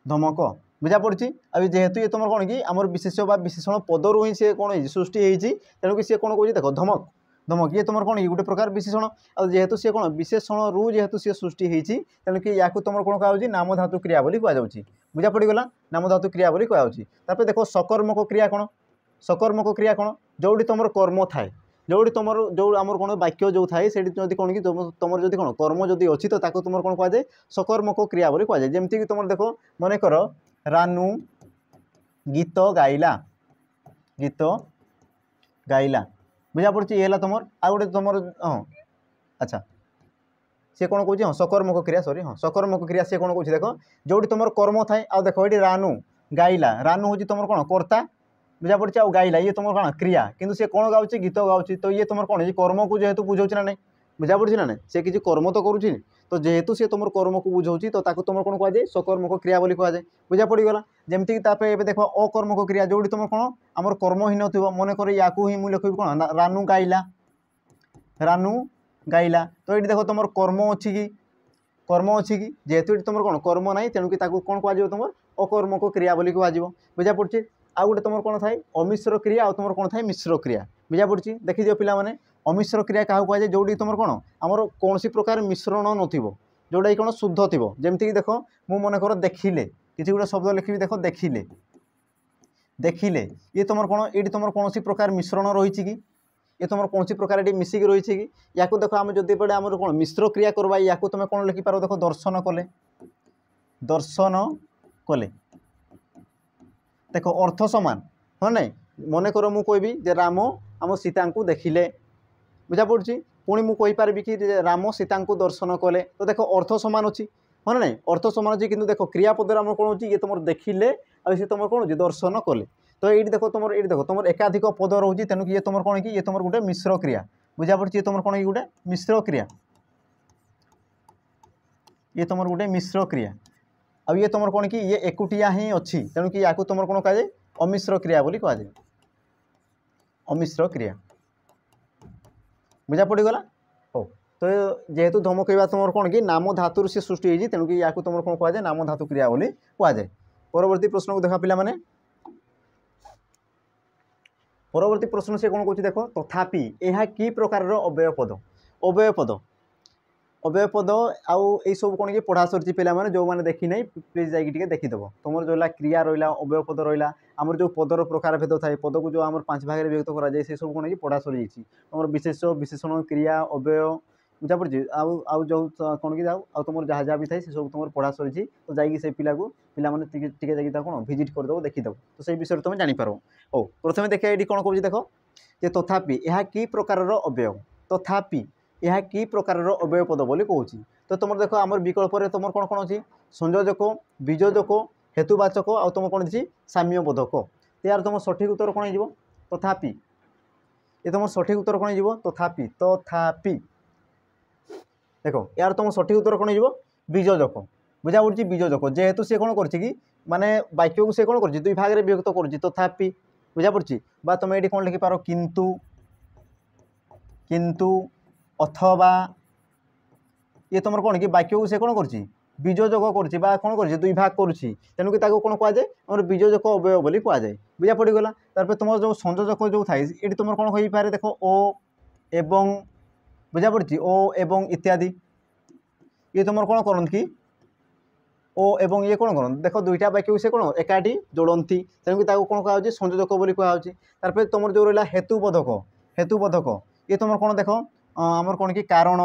धमक। बुझा पड़ी अभी जेहेतु ये तुम कौन कि आम विशेष विशेषण पदर ही सी कौन सृष्टि होती तेणुक सी कौन कह देख धमक धमक ये तुम कौन गोटे प्रकार विशेषण आ जेहेतु सी कौन विशेषण रु जेहेतु सी सृष्टि होती तेणुक या तुम कौन कह नाम धातु क्रिया बोली कहुच्छी बुझा पड़गला नाम धातु क्रिया बोली कहुच्छी देख सकर्मक क्रिया कौन सकर्मक क्रिया कौन जोटी तुम कर्म थाए जोटी तुम जो आम कौन वाक्य जो थाए से कौन कि तुम जो कौन कर्म जदि अच्छी तो तुम कौन कहुए सकर्मक क्रिया बोली कहुए जमती कि तुम देख मन कर रानू गीत गाइला बुझा पड़ी ये तुम आ गए तुम हाँ अच्छा सी कौन कौन हाँ सकर्मक क्रिया सॉरी हाँ सकर्मक क्रिया सी कौन कौन देख जोटी तुम कर्म थाए आ देख ये रानू गाइला रानू हूँ तुम कौन कर्ता बुझा पड़ी आ गाइला ये तुम कौन क्रिया किंतु सी कौन गाँव गीत गाँव तो ये तुम कौन कर्म को जेहेतु बुझाऊँ ना नहीं बुझा पड़ी ना सी किसी कर्म तो करुच्ची तो जेहेतु सी तुम कर्म को बुझाऊँ तो तुम कौन कहुए सकर्मक क्रिया बोली कहुए बुझा पड़गला जमती कि देख अकर्मक क्रिया जोटी तुम कौन आमर कर्म ही नथिबो मन कर या ही मुझे लिखी कौन रानू गाइला तो ये देख तुम कर्म अच्छी कि जेहेतु तुम कौन कर्म ना तेणुक कौन कह तुम अकर्मक क्रिया बोली कह बुझा पड़ी आउ गोटे तुम कौन थाए अमिश्र क्रिया तुम कौन थाए मिश्र क्रिया बुझा पड़ी देखी दियो पिला माने अमिश्र क्रिया क्या कहुए जोटी तुम कौन आमर कौन प्रकार मिश्रण नथिबो जोटा कौन शुद्ध थी जमती देख मु मन कर देखिले किसी गोटे शब्द लिखी देख देखिले ये तुम कौन ये तुम कौन प्रकार मिश्रण रही कि ये तुम कौन प्रकार ये मिसिक रही कि या देख आम जदि पे आम कौन मिश्र क्रिया करवा या तुम कौन लिखिपार देख दर्शन कले देख अर्थ सामान हाँ ना मन कर मु कहबी राम आम सीता को देखिले बुझा पड़ी पुणी मुझे कहीपरि कि राम सीता को दर्शन कले तो देख अर्थ सामान अच्छी हाँ ना अर्थ सामान अच्छी किंतु देख क्रियापदर आम कौन हो ये तुम देखिले आ तुम कौन हो दर्शन कले तो ये देख तुम एकाधिक पद रोचे तेणुक ये तुम कौन कि ये तुम गोटे मिश्र क्रिया बुझा पड़ी तुम कौन गोटे मिश्र क्रिया ये तुम गोटे मिश्र क्रिया अब ये तुम कौन कि ये एकुटिया ही अच्छी तेणुक या तुम कौन कह अमिश्र क्रिया बोली कहुए अमिश्र क्रिया बुझा पड़गला हो तो जेहेतु धमकवा तुम कौन कि नाम धातु से सृष्टि होती तेणुक या तुम कौन कहुए नाम धातु क्रिया बोली कहुए परवर्ती प्रश्न को देखा पिला माने परवर्ती प्रश्न से कौन कह देख तथापि यह कि प्रकार अव्यय पद आउ सब कौन कि पढ़ा सरी पे जो मैंने देखी ना प्लीज जाइए देखीदेव तुम जो क्रिया रहा अव्यय पद रहा आमर जो पदर प्रकार भेद थाए पद को जो आम 5 भाग में विभक्त कराए से सब कौन कि पढ़ा सरी तुम विशेष विशेषण क्रिया अव्यय बुझा पड़ी आउ जो कौन कि तुम जहाँ जहाँ भी थाए सब तुम पढ़ा सरी तो जाकि से पिला को पिला कौन भिजिट करदेव देखीदेव तो से विषय तुम जापर हो प्रथम देखिए ये कौन कह देख जे तथापि यह कि प्रकार अव्यय तथापि यह कि प्रकार अव्यय पद बोली कहूँ तो तुम देख आम विकल्प तुम कौन कौन अच्छी संयोजक बीजोजक हेतुवाचक आ तुम कौन अच्छी साम्यबोधक यार तुम सठिक उत्तर कौन हो तथापि ये तुम सठिक उत्तर कौन हो तथापि देख यार तुम सठिक उत्तर कौन हो बीजोजक बुझा पड़ी बीजोजक जेहेतु सी कौन कर माने वाक्य को सी कौन कर 2 भाग में विभक्त कर तथापि बुझा पड़ी बा तुम ये कौन लिखिपार किंतु किंतु अथवा ये तुम कौन कि वाक्य को से कौन कर बीजोजक कर कौन कर 2 भाग करुच्ची तेणुक कौन कहुए आम बीजोजक अव्यय बोली कहुए बुझा पड़गला तार तुम जो संयोजक जो थाए ये तुम कौन हो पारे देख ओ एवं बुझा पड़ी ओ एवं इत्यादि ये तुम कौन करती कि ओ एवं ये कौन कर देख 2टा वाक्य को से कौन एकाठी जोड़ती तेणुक कौन कहुच्छे संयोजक बोली कहुच्छे तार तुम जो रहा हेतुबोधक ये तुम कौन देख आमर कौन कि कारण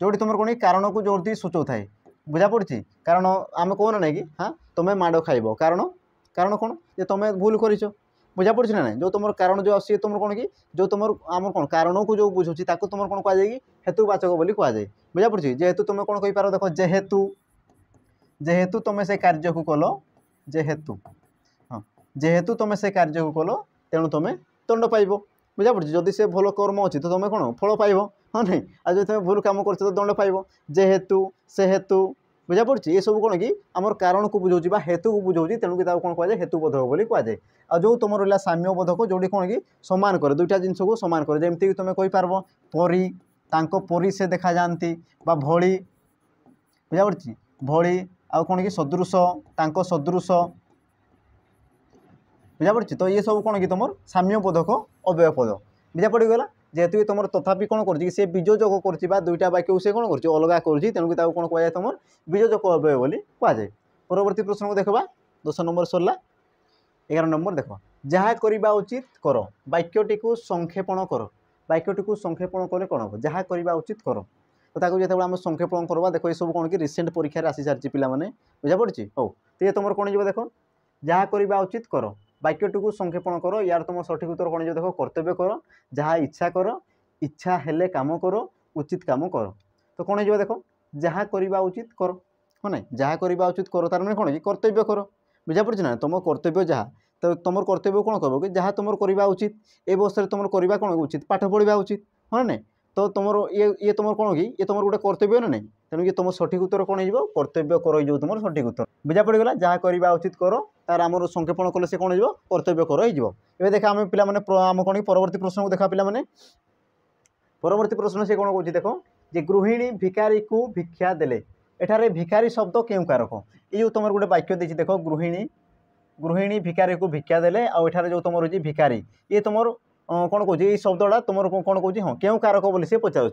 जोटी तुम कौन कारण को जोड़ती सूचौ थाए बुझा पड़ी कारण आम कहना ना कि हाँ तुम्हें माड़ खाइब कारण कारण कौन ये तुम्हें भूल कर बुझा पड़ी ना जो तुम कारण जो आस तुम कौन कि जो तुम आम कौन कारण को जो बुझुची तुम कौन कहुए हेतुवाचक बोली कहुए बुझा पड़ी जेहेतु तुम कौन कही पार देख जेहेतु तुम से कार्य को कल जेहेतु हाँ जेहेतु तुम से कार्य को कल तेणु तुम दंड पाइब बुझा पड़ी जदि से भल कर्म अच्छी तो तुम कौन फल पाइब हाँ नहीं आज जो तुम भूल कम कर तो दंड पाइब जेहेतु से हेतु बुझा पड़ी ये सब कौन कि आमर कारण को बुझाऊँ हेतु को बुझाऊँ तेणुक कौन कहुए हेतुबोधक बोली कहुए आ जो तुम रहा साम्यबोधक जोटी कौन कि सामान करे 2टा जिनस को सामान करे जमती कि तुम कहींपार परी तांको परी से देखा जाती भली बुझा पड़ी भली आ कौन कि सदृश तांको सदृश बुझा पड़ी तो ये सब कौन कि तुम साम्यबोधक अव्यय पद बुझा पड़गला जेहेतु ये तुम तथापि कौन कर सी बीजोजक कर दुईटा वाक्य से कौन कर अलग कर तेणुक कौन कहुए तुम बीजोजक अव्यय बोली कहुए। परवर्ती प्रश्न को देखा 10 नंबर सरला। 11 नंबर देख जहाँ करवा उचित कर वाक्यटी को संक्षेपण कर वाक्यटी को संक्षेपण कले कौन हम जहाँ करवा उचित कर तो ताको जो आम संक्षेपण करवा देख ये सब कौन कि रिसेंट परीक्षा आसी सारी पिला बुझा पड़ी हो तो ये तुम कौन देख जहाँ करवा उचित कर वाक्यटी को संक्षेपण कर यार तुम सठिक उत्तर कौन देख कर्तव्य कर जहाँ इच्छा कर इच्छा हेले काम कर उचित काम कर तो कौन हो देख जहाँ करवा उचित कर हाँ ना जहाँ करवा उचित कर तार मैंने कौन कि कर्तव्य कर बुझा पड़ी ना तुम कर्तव्य जहाँ तो तुम कर्तव्य कौन कह कि जहाँ तुम करवा उचित ए बस तुम करवा कौन उचित पाठ पढ़ा उचित हाँ ना तो तुम ये तुम कौन कि ये तुम गोटे कर्तव्य ना नहीं तेणु कि तुम सठिक उत्तर कौन हो कर्तव्य कर तुम सठिक उत्तर बुझा पड़गला जहाँ करवा उचित कर तार आम संक्षेपण कले से कौन हो कर्तव्य कर हो देखा आम पे आम कौन परवर्ती प्रश्न को देखा पे परवर्ती प्रश्न से कौन कह देख जे गृहिणी भिकारी को भिक्षा देले एठारे भिकारी शब्द क्यों कारक ये जो तुम गोटे वाक्य देख देख गृहिणी भिकारी को भिक्षा देले आठारे जो तुम रही भिकारी ये तुम कौन कौन ये शब्दटा तुम कौन कौन हाँ क्यों कारक बोली सी पचार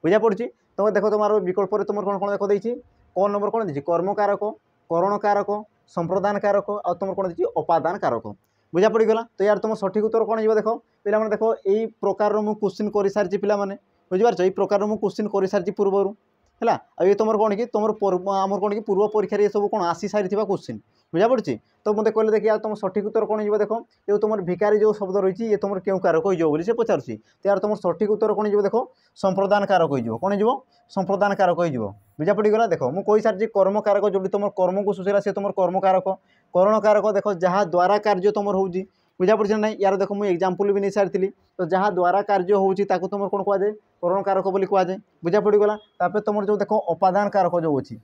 बुझा पड़ी तुम देख तुम विकल्प तुम कौन कौन देख देती कौन नंबर कौन देखिए कर्म कारक करण कारक संप्रदान कारक आ तुम कौन देखिए अपादान कारक बुझा पड़गला तो यार तुम सठिक उत्तर कौन हो देख पे देख यही प्रकार मुझे क्वेश्चन कर सारी पे बुझीपार ये प्रकार मुझे क्वेश्चन कर सारी पूर्वर है ये तुम कौन कि तुम आम कौन कि पूर्व परीक्षा ये सब कौन आसी सारी क्वेश्चन बुझा पड़ी तो मत कहले देखिए तुम सठिक उत्तर कौन हो देख जो तुम भिकारी जो शब्द रही है तुम क्यों कारक हो से पचार तो यार तुम सठिक उत्तर कौन हो देख संप्रदान कारक हो कौन हो संप्रदान कारक हो बुझा पड़गला देख मुझे कही सारी कर्म कारक जो तुम कर्म को सुशीला सी तुम कर्म कारक करण कारक देख जहाँ द्वारा कार्य तुम हो बुझा पड़ी ना यार देख मुझे एग्जाम्पल भी नहीं सारी तो जहाँ द्वारा कार्य होती तुम कौन कहुए करण कारक बोली कहुए बुझा पड़गला तुम जो देख अपादान कारक जो अच्छी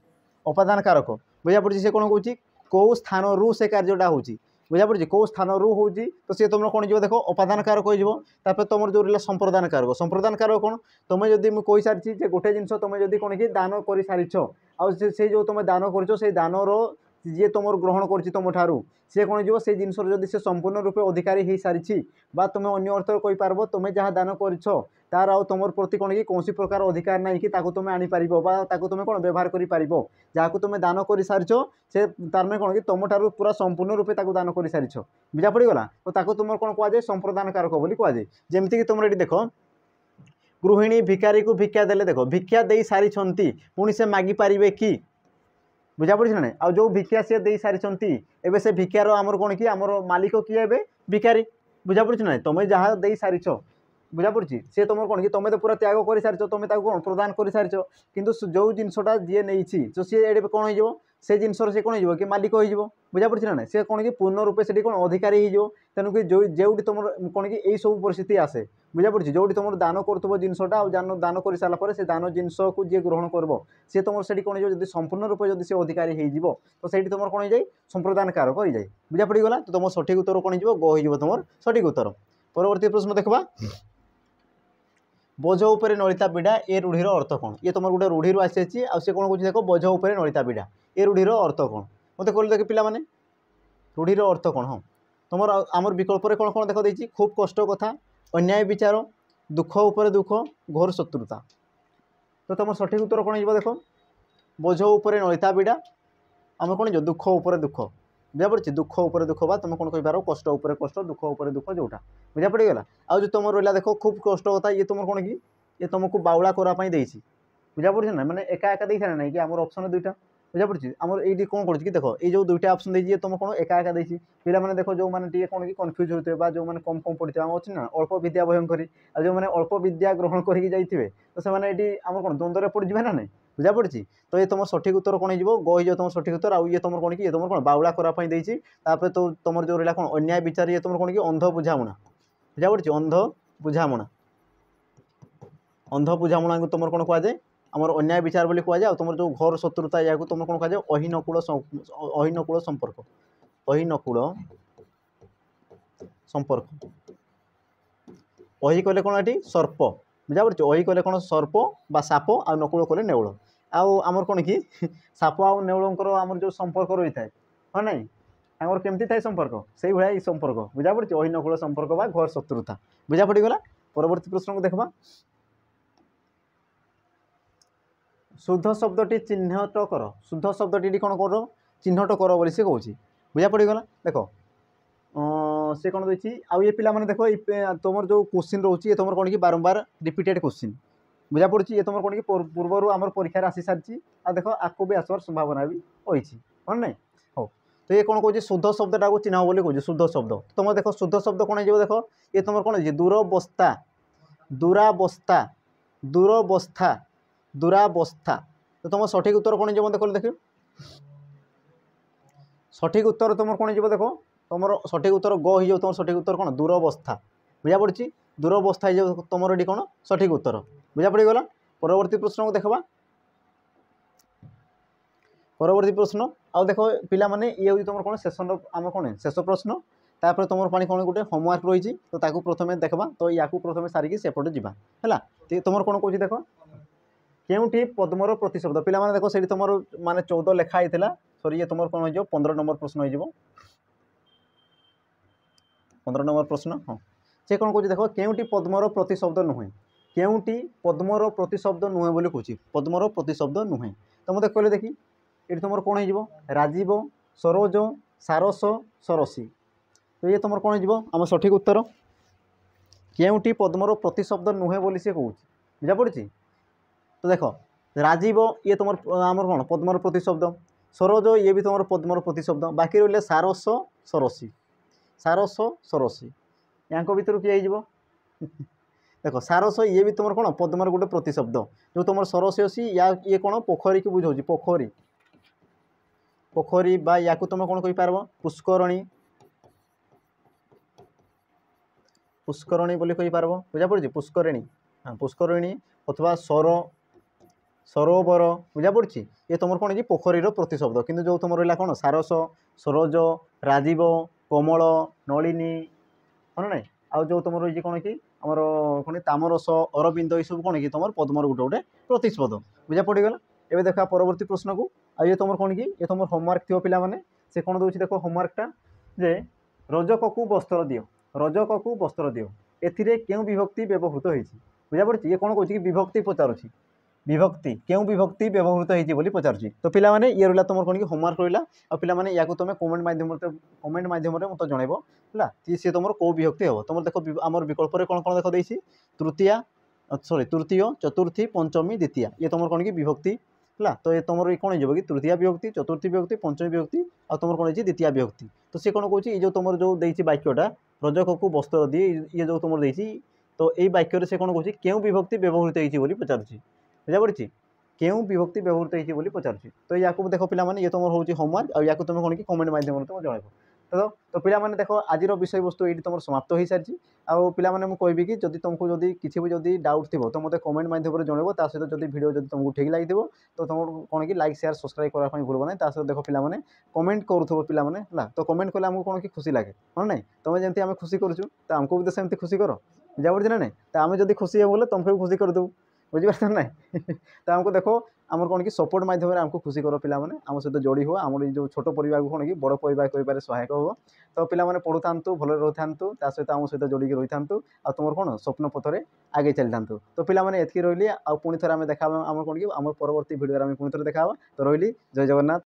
अपादान कारक बुझा पड़ी से कौन कौन कौ स्थान रु से कार्यटा हो बुझा पड़ी कौ स्थान रु हो तो सी तुम कौन देख अपादान कारक हो तुम जो रहा संप्रदान कारक कौन तुम जदि मुझे कही सारी गोटे जिन तुम जब कौन कि दान कर सारी से जो तुम दान कर दानर जी तुम ग्रहण कर तुम ठारू सी कौन हो से जिनसर जदि से संपूर्ण रूपे अधिकारी हो सारी तुम अन्य अर्थ कहींपार तुम जहाँ दान कर तार आ तुम प्रति कौन कि कौन प्रकार अधिकार ना कि तुम आनीपर तुम कौन व्यवहार कर जहाँ तुम दान कर सारी से तार मैंने कौन कि तुम ठारू पूरा संपूर्ण रूपे दान कर सारी बुझा पड़गला तो तुम कौन कहुए संप्रदान कारक बोली कहुए जमीक तुम ये देख गृहिणी भिकारी को भिक्षा देले देख भिक्षा दे सारी पुणी से मागी पारे कि बुझा पड़ी ना आ जो भिक्षा सी दे सारी एवं से भिक्षार आमर कौन कि आमर मालिक किए ए भिकारी बुझा पड़ी ना तुम जहाँ दे सारी बुझा पड़ी सी तुम कौन कि तुम तो पूरा त्याग कर सारी तुम कौन प्रदान कर सारी किंतु जो जिनसा जी नहीं तो सी ए कौन हो से जिनसर से कौन हो कि मालिक हो बुझा पड़ी ना सी कौन कि पूर्ण रूपे से कौन अधिकारी हो तेणुक जो तुम कौन कि यही सब परिस्थिति आसे बुझा पड़ी जो तुम दान कर जिनसा दान कर सारापर से दान जिनस को जी ग्रहण कर सी तुम से कौन हो संपूर्ण रूपे जब से अधिकारी हो तो सही तुम कौन हो जाए संप्रदान कारक हो जाए बुझा पड़गला तो तुम सठिक उत्तर कौन हो तुम सठिक उत्तर। परवर्ती प्रश्न देखा बोझ उपर नलिता पीड़ा ए रूढ़ीर अर्थ कौन ये तुम गोटे रूढ़ी आसी आसे कौन कह देख बोझ उपर नलिता पीड़ा ए रूढ़ीर अर्थ कौन मत कहले देख पिला माने रूढ़ीर अर्थ कौन हाँ तुम आमर विकल्प कौन कौन देख देती खूब कष्ट कथा अन्याय विचार दुख उपर दुख घोर शत्रुता तो तुम सठिक उत्तर कौन हो देख बोझ उपर नलिता पीड़ा आम कौन दुख उपर दुख बुझा पड़ी दुख उपर दुख बा तुम कौन कहींपार कष्ट उपर कष्ट दुख उपर दुख जोटा बुझा पड़गला आ जो तुम रहा देख खूब कष्ट कथा ये तुम कौन कि ये तुमको बाउला कराई देती बुझा पड़ी ना मैंने एका एका दे सारे ना कि आम ऑप्शन दुईटा बुझा पड़ी आमर ये कौन कर देख ये जो दुईटा ऑप्शन देती तुम कौन एका एका देती पिला माने देख जो मैंने कौन कि कन्फ्यूज होते जो मैंने कम कम पढ़ी आम अच्छी ना अल्प विद्या भयंकरी आ जो मैंने अल्प विद्या ग्रहण करके जाइए तो से आम कौन द्वंद्व पड़ जाए ना नहीं बुझा पड़ी तो ये तुम सठिक उत्तर कौन हो गई तुम सठिक उत्तर आउ ये तुम कौन कि तुम कौन बाउला कराई देती तो तुम जो रहा कौन अन्याय विचार ये तुम कौन कि अंध बुझामणा बुझा पड़ी अंध बुझामणा अंध बुझामणा को तुम कौन कहुए आमर अन्याय विचार बोली कहुए तुम जो घोर शत्रुता या तुम कौन कहुए अहिनकूल संपर्क अहिनकूल संपर्क अहि कहले कौन ये सर्प बुझा पड़ी अहि कहले कौन सर्प बा साप आ नकुल कहले नेउल आमर कौन कि साप आ नेउलर आमर जो संपर्क रही है हाँ ना आमर केमती थाए संपर्क से भाया संपर्क बुझा पड़ी अहिनकूल संपर्क बा घोर शत्रुता बुझा पड़गला परवर्ती प्रश्न को देखबा शुद्ध शब्दटी चिह्नट कर शुद्ध शब्दटी कौन कर चिह्नट कर बोली से कहूँ बुझा पड़गला देख से कौन देती आउ ये पिला माने देखो तुम जो क्वेश्चन रोचे ये तुम कौन कि बारंबार रिपीटेड क्वेश्चन बुझा पड़ी ये तुम कौन कि पूर्वर आम परीक्षा आसी सारी आ देख आपको भी आसवार संभावना भी अच्छी हाँ ना हो तो ये कौन कौन शुद्ध शब्दटा को चिन्ह बोली कहूँ शुद्ध शब्द तुम देख शुद्ध शब्द कौन हो देख ये तुम कौन दूरवस्था दूरावस्था दूरवस्था दूरावस्था तो तुम सठिक उत्तर कौन हो देख देख सठिक उत्तर तुम कौन हो देख तुम सठिक उत्तर ग हो तुम सठिक उत्तर कौन दूरवस्था बुझा पड़ी दूरवस्था हो तुम ये कौन सठिक उत्तर बुझा पड़गला परवर्ती प्रश्न को देखा परवर्ती प्रश्न आउ देख पिला माने ये हूँ तुम कौन सेशन आम कौन शेष प्रश्न तापर तुम पानी कौन गोटे होमवर्क रही तो ताकू प्रथमे देखा तो या प्रथमे सारिकी सेपटे जावा है तुम कौन कौन देख केउठी पद्मर प्रतिशब्द पिला माने देखो से तुम माने 14 लेखाई सॉरी ये तुम कौन हो 15 नंबर प्रश्न हो 15 नंबर प्रश्न हाँ से कौन कौन देख केउठी पद्मर प्रतिशब्द नुहे केउठी पद्मर प्रतिशब्द नुहे बोली कहूँ पद्मर प्रतिशब्द नुहे तो मत कहले देखी ये तुम कौन हो राजीव सरोज सारस सरसी तो ये तुम कौन हो आम सठिक उत्तर केउठी पद्मर प्रतिशब्द नुहे बोली से कहूँ बुझा पड़ी तो देख राजीव ये तुम आमर कौन पद्मर प्रतिशब्द सरोज ये भी तुम पद्मर प्रतिशब्द बाकी रही सारस सरसी सारस सरसी या भर किए देख सारस ये भी तुम कौन पद्मर गोटे प्रतिशब्द जो तुम सरसी अच्छी या ये कौन पोखरी की बुझाऊँ पोखरी पोखरी बा या तुम कौन कही पार पुष्करणी पुष्करणी बोली कही पार बुझा पड़ी पुष्करिणी हाँ पुष्करिणी अथवा सर सरोवर बुझा पड़ी ये तुम कौन कि पोखरीर प्रतिशब्द किंतु जो तुम रहा कौन सारस सरोज राजीव कमल नलिनी हाँ ना आउ जो तुम रही कौन कि आमर कौन तामरस अरविंद ये सब कौन कि तुम पद्मर गोटे गोटे प्रतिशब्द बुझा पड़गला एवं देखा परवर्ती प्रश्न को आ ये तुम कौन कि ये तुम होमवर्क थी पिला माने से कौन दूसरी देख होमवर्कटा जे रजक को वस्त्र दियो रजक को वस्त्र दियो एथिरे क्यों विभक्ति व्यवहृत होती बुझा पड़ी ये कौन कौन विभक्ति पचारुची विभक्ति क्यों विभक्ति व्यवहृत होती बोली पचारुची तो पिला माने ये रहा तुम कौन कि होमवर्क रहा आ पिला माने या तुम कमेंट माध्यम मत जनइब है सी तुम कौ विभक्ति हम तुम देख आमर विकल्प कौन कौन देख देसी तृतीया सॉरी तृतीय चतुर्थी पंचमी द्वितीय ये तुम कौन कि विभक्ति है तो ये तुम कौन हो कि तृतीय विभक्ति चतुर्थी विभक्ति पंचमी विभक्ति आ तुम कौन हो द्वितीय विभक्ति तो सी कौन कौन जो तुम जो देसी वाक्यटा रजक को वस्त्र दिए ये जो तुम देसी तो ये वाक्य से कौन कौन क्यों विभक्ति व्यवहृत होती पचारुची बुझा पड़ी क्यों विभक्ति व्यवहृत होती पचारुची तो या देख पिला माने ये तुम हूँ होमवर्क और या तुम कौन कि कमेंट माध्यम तुम जनइब तो पिला माने देख आज विषय वस्तु ये तुम समाप्त हो सारी आउ पिला माने मुझे कहबी कि जदि तुमको जदि किसी भी जदि डाउट थी तो मत कमेंट माध्यम जनइब ता सहित जदि वीडियो जदि तुमको ठीक लगी तो तुम कौन कि लाइक शेयर सब्सक्राइब करने भूल ना सहित देख पिला माने कमेंट करूथबो पिला माने है तो कमेंट कले आमको कौन कि खुशी लगे हाँ ना तुम जमी आम खुशी करूँ तो आमको भी तो सेमती खुशी कर बुझा पड़ी ना नहीं तो आम जब खुशी हे बोले तुमको भी खुशी करदेबू बुझीपार ना तो आमको देखो आमर कौन कि सपोर्ट माध्यम आमको खुशी कर पिला माने आम सहित जोड़ी हुआ आम जो छोट परिवार को कौन कि बड़ परिवार कर सहायक हो तो पिला माने पढ़ु था भले रही था सहित आम सहित जोड़ी रही था आ तुम कौन स्वप्न पथरे आगे चली था तो पिला माने एतकी रही पुणी थे आम देखा आम कौन कि आम परवर्ती भिडियो पुणी थे देखा तो रही जय जगन्नाथ।